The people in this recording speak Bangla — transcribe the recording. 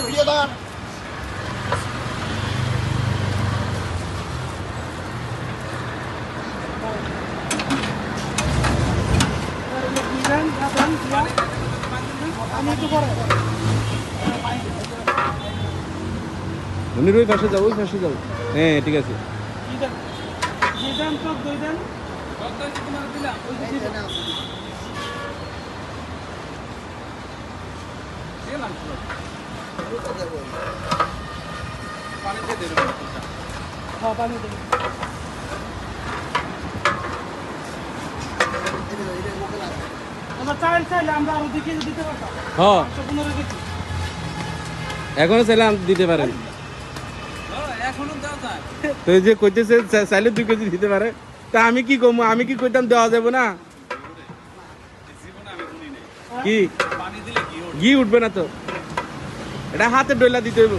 ভিডিও ধর। মনির ওই পাশে যাও, ওই পাশে যাও। হ্যাঁ ঠিক আছে। হ্যাঁ এখনো চাইলে দিতে পারেন। তো এই যে কইতেছে চাইলে 2 কেজি দিতে পারে, তা আমি কি কমু? আমি কি কইতাম দেওয়া যাবে না? কি ঘি উঠবে না তো, এটা হাতে ডইলা দিতে হইব।